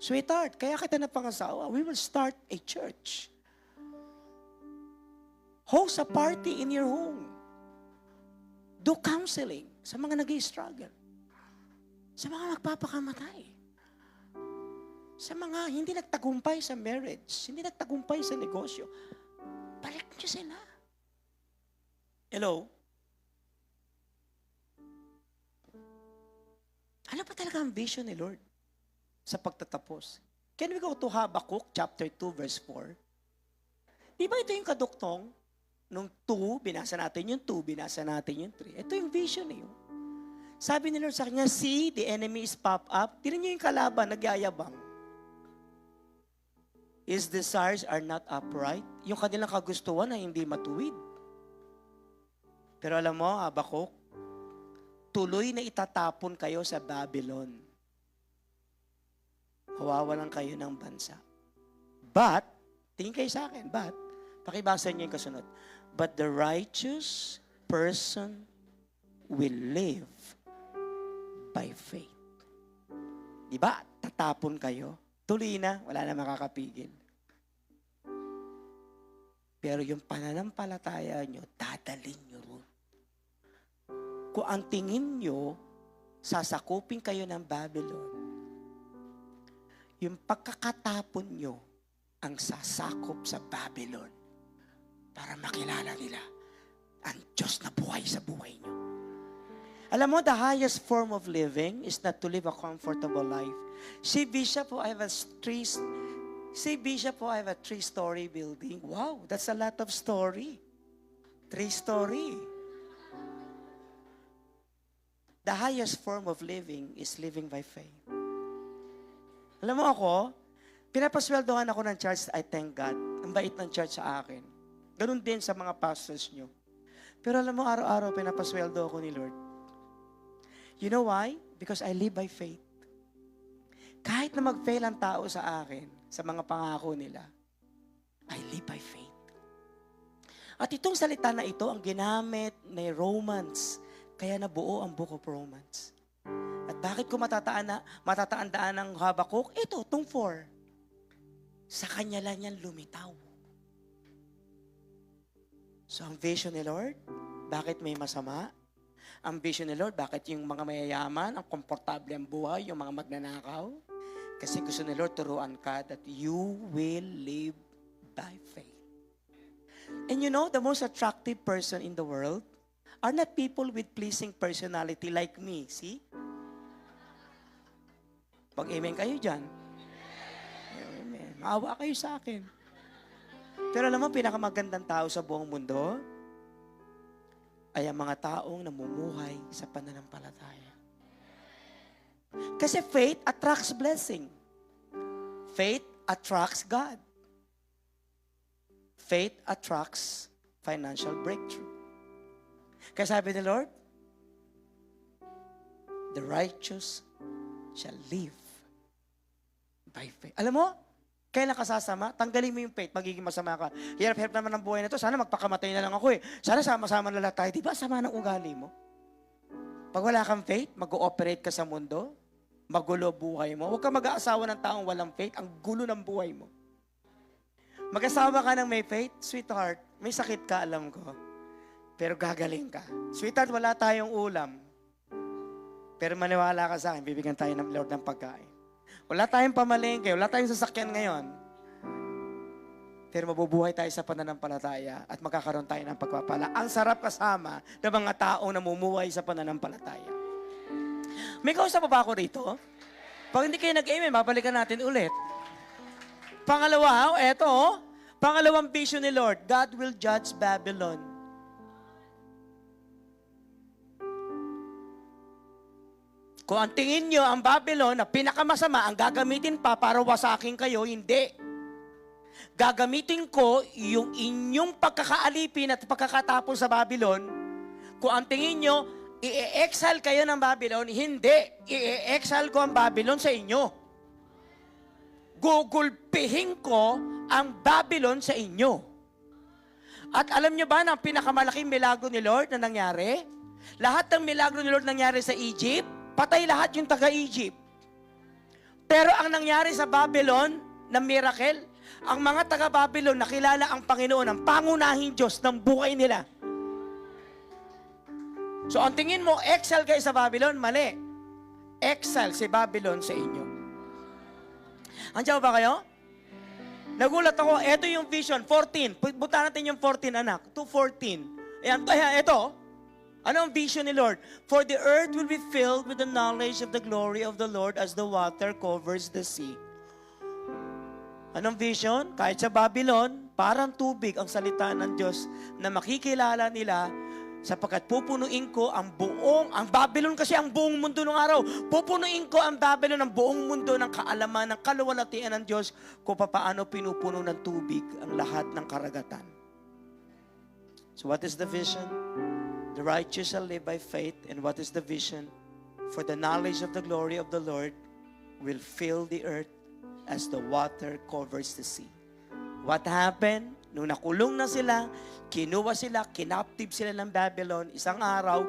Sweetheart, kaya kita na pangasawa. We will start a church. Host a party in your home. Do counseling sa mga nag-i-struggle. Sa mga magpapakamatay. Sa mga hindi nagtagumpay sa marriage, hindi nagtagumpay sa negosyo. Balik niyo sila. Hello? Ano pa talaga ang vision ni Lord sa pagtatapos? Can we go to Habakuk chapter 2 verse 4? Di ba ito yung kaduktong? Nung 2, binasa natin yung 2, binasa natin yung 3. Ito yung vision eh. Sabi ni Lord sa kanya, see, the enemy is pop up. Tinan niyo yung kalaban, nagyayabang. His desires are not upright. Yung kanilang kagustuhan na hindi matuwid. Pero alam mo, Habakuk, tuloy na itatapon kayo sa Babylon. Kawawalan kayo ng bansa. But, tingin kayo sa akin, but, pakibasa niyo yung kasunod. But the righteous person will live by faith. Diba? Tatapon kayo. Tuloy na, wala na makakapigil. Pero yung pananampalataya nyo, dadalhin nyo ron. Kung ang tingin nyo, sasakupin kayo ng Babylon, yung pagkakatapon nyo, ang sasakop sa Babylon para makilala nila ang Diyos na buhay sa buhay niyo. Alam mo, the highest form of living is not to live a comfortable life. See, Bishop, I have a three-story building. Wow, that's a lot of story. 3-story. The highest form of living is living by faith. Alam mo ako, pinapasweldohan ako ng church, I thank God. Ang bait ng church sa akin. Ganun din sa mga pastors nyo. Pero alam mo, araw-araw pinapasweldo ako ni Lord. You know why? Because I live by faith. Kahit na mag-fail ang tao sa akin, sa mga pangako nila, I live by faith. At itong salita na ito, ang ginamit ni Romans, kaya nabuo ang Book of Romans. At bakit ko matataandaan ng Habakuk? Ito, itong 4. Sa kanya lang yan lumitaw. So ang vision ni Lord, bakit may masama? Ang vision ni Lord, bakit yung mga mayayaman, ang komportable ang buhay, yung mga magnanakaw? Kasi gusto ni Lord turuan ka that you will live by faith. And you know, the most attractive person in the world are not people with pleasing personality like me. See? Pag-amen kayo dyan. Amen. Maawa kayo sa akin. Pero alam mo, pinakamagandang tao sa buong mundo ay ang mga taong namumuhay sa pananampalataya. Kasi faith attracts blessing. Faith attracts God. Faith attracts financial breakthrough. Kaya sabi ni Lord, the righteous shall live by faith. Alam mo, kailan ka sasama? Tanggalin mo yung faith, magiging masama ka. Hirap-hirap naman ang buhay na to. Sana magpakamatay na lang ako eh. Sana sama-sama na lang tayo. Di ba sama ng ugali mo? Pag wala kang faith, mag-ooperate ka sa mundo, magulo buhay mo. Huwag ka mag-aasawa ng taong walang faith, ang gulo ng buhay mo. Mag-asawa ka ng may faith, sweetheart, may sakit ka, alam ko. Pero gagaling ka. Sweetheart, wala tayong ulam. Pero maniwala ka sa akin, bibigyan tayo ng Lord ng pagkain. Wala tayong pamalengke, wala tayong sasakyan ngayon. Pero mabubuhay tayo sa pananampalataya at magkakaroon tayo ng pagpapala. Ang sarap kasama ng mga taong namumuhay sa pananampalataya. May kausap pa ba ako rito? Pag hindi kayo nag-amen, babalikan natin ulit. Pangalawa, eto, pangalawang vision ni Lord, God will judge Babylon. Kung ang tingin nyo, ang Babylon na pinakamasama, ang gagamitin pa para wasakin kayo, hindi. Gagamitin ko yung inyong pagkakaalipin at pagkakatapon sa Babylon. Kung ang tingin nyo, i-exile kayo ng Babylon, hindi. I-exile ko ang Babylon sa inyo. Gugulpihin ko ang Babylon sa inyo. At alam nyo ba na ang pinakamalaking milagro ni Lord na nangyari? Lahat ng milagro ni Lord nangyari sa Egypt, patay lahat yung taga-Egypt. Pero ang nangyari sa Babylon na miracle, ang mga taga-Babylon nakilala ang Panginoon, ang pangunahing Diyos ng buhay nila. So ang tingin mo, exile kayo sa Babylon, mali. Exile si Babylon sa inyo. Andiyan ba kayo? Nagulat ako, ito yung vision, 14. Buta natin yung 14, anak. 2:14. Ayan, ito. Ano ang vision ni Lord? For the earth will be filled with the knowledge of the glory of the Lord as the water covers the sea. Anong vision? Kahit sa Babylon, parang tubig ang salita ng Diyos na makikilala nila sapagkat pupunuin ko ang Babylon kasi ang buong mundo ng araw. Pupunuin ko ang Babylon, ang buong mundo ng kaalaman, ng kaluwalhatian ng Diyos kung paano pinupuno ng tubig ang lahat ng karagatan. So what is the vision? The righteous shall live by faith. And what is the vision? For the knowledge of the glory of the Lord will fill the earth as the water covers the sea. What happened? Nung nakulong na sila, kinuha sila, kinaptive sila ng Babylon, isang araw,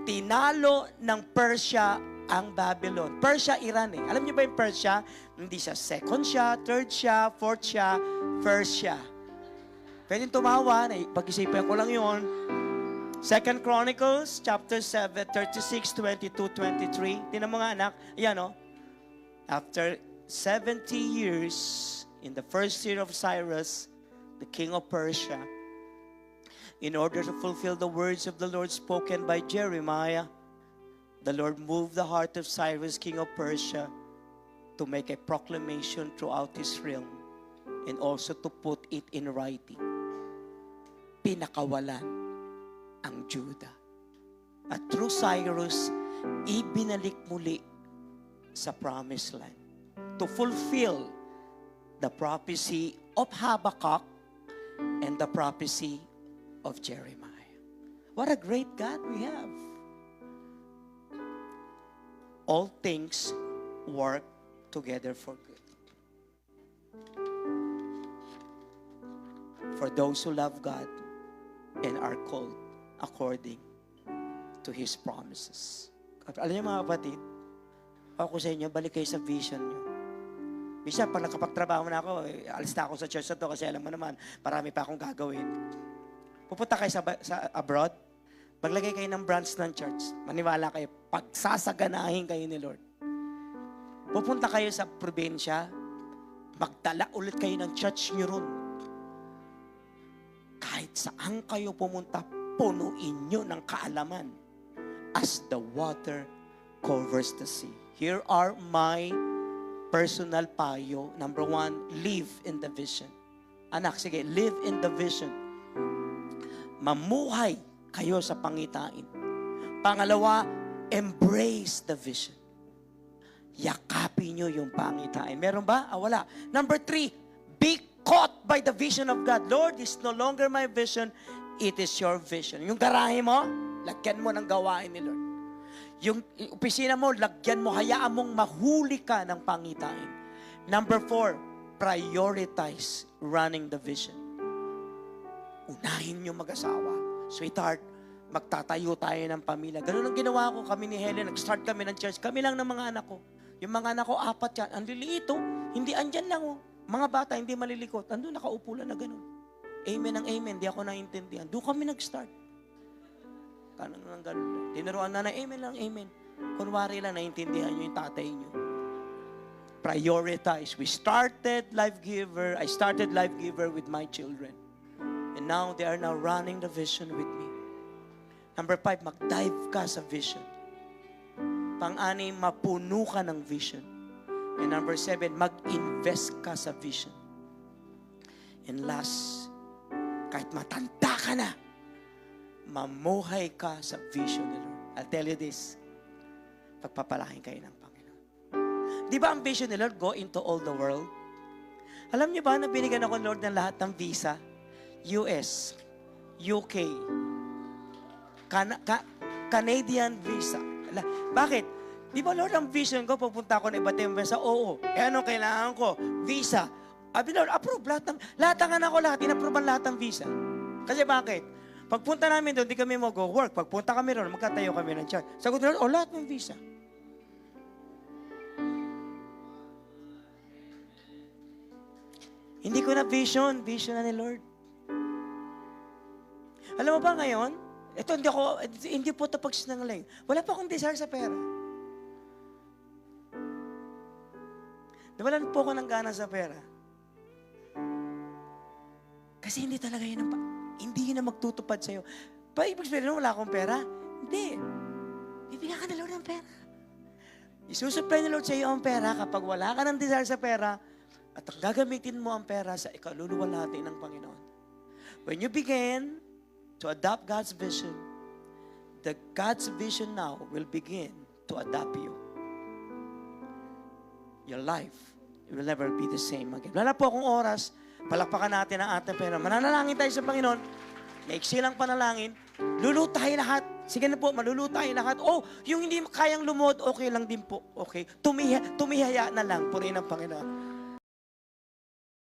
tinalo ng Persia ang Babylon. Persia, Iran eh. Alam niyo ba yung Persia? Hindi siya second siya, third siya, fourth siya, first siya. Pwedeng tumawa, pag-isipan ko lang yun. 2 Chronicles, chapter 7, 36, 22, 23. Tinan mo nga anak, ayan o. After 70 years, in the first year of Cyrus, the king of Persia, in order to fulfill the words of the Lord spoken by Jeremiah, the Lord moved the heart of Cyrus, king of Persia, to make a proclamation throughout his realm and also to put it in writing. Pinakawalan ang Judah. At through Cyrus, ibinalik muli sa promised land to fulfill the prophecy of Habakkuk and the prophecy of Jeremiah. What a great God we have. All things work together for good. For those who love God and are called according to His promises. Alam niyo mga kapatid, ako sa inyo, balik kayo sa vision niyo. Bisa, pag nakapagtrabaho na ako, alis na ako sa church na to kasi alam mo naman, marami pa akong gagawin. Pupunta kayo sa abroad, maglagay kayo ng branch ng church. Maniwala kayo, pagsasaganahin kayo ni Lord. Pupunta kayo sa probinsya, magdala ulit kayo ng church nyo ron. Kahit saan kayo pumunta, punuin nyo ng kaalaman as the water covers the sea. Here are my personal payo. Number 1, live in the vision. Anak, sige, live in the vision. Mamuhay kayo sa pangitain. Pangalawa, embrace the vision. Yakapin nyo yung pangitain. Meron ba? Wala. Number 3, be caught by the vision of God. Lord, it's no longer my vision, it is your vision. Yung garahe mo, lagyan mo ng gawain ni Lord. Yung opisina mo, lagyan mo, hayaan mong mahuli ka ng pangitain. Number 4, prioritize running the vision. Unahin yung mag-asawa. Sweetheart, magtatayo tayo ng pamilya. Ganun ang ginawa ko. Kami ni Helen, nag-start kami ng church. Kami lang ng mga anak ko. Yung mga anak ko, 4 yan. Ang liliito, hindi andyan lang. Mga bata, hindi malilikot. Andun, nakaupo lang na ganun. Amen ang amen. Di ako naintindihan. Doon kami nag-start. Kanang lang ganun. Tinuruan na amen lang, amen. Kunwari lang, naintindihan nyo yung tatay nyo. Prioritize. We started Life Giver. I started Life Giver with my children. And now, they are now running the vision with me. Number 5, mag-dive ka sa vision. Pang-anim, mapuno ka ng vision. And number 7, mag-invest ka sa vision. And last, kahit matanda ka na, mamuhay ka sa vision ni Lord. I'll tell you this, pagpapalahin kayo ng Panginoon. Di ba ang vision ni Lord, go into all the world? Alam niyo ba na binigyan ako, Lord, ng lahat ng visa? US, UK, Canadian visa. Bakit? Di ba, Lord, ang vision ko, pupunta ako na iba't ibang visa? Oo. Anong kailangan ko? Visa. Abi, Lord, approve lahat ng anak ko lahat, in-approve lahat ng visa. Kasi bakit? Pagpunta namin doon, di kami mag-work. Pagpunta kami doon, magkatayo kami ng church. Sagot na, lahat ng visa. Hindi ko na vision na ni Lord. Alam mo ba ngayon, ito hindi po ito pagsinangaling. Wala pa akong desire sa pera. Nawalan po ako ng gana sa pera. Kasi hindi talaga yun hindi yun na magtutupad sa'yo. Ibig sabihin, wala akong pera? Hindi. Bibigyan ka na Lord ng pera. Isusupply ni Lord sa iyo ang pera kapag wala ka ng desire sa pera at gagamitin mo ang pera sa ikaluluwalhati ng Panginoon. When you begin to adopt God's vision, God's vision now will begin to adopt you. Your life will never be the same again. Wala po akong oras. Palakpakan natin ang ating pera. Mananalangin tayo sa Panginoon. Maiksi lang panalangin. Lulutay lahat. Sige na po, malulutay lahat. Yung hindi kayang lumuhod, okay lang din po. Okay. Tumihaya na lang. Purihin ang Panginoon.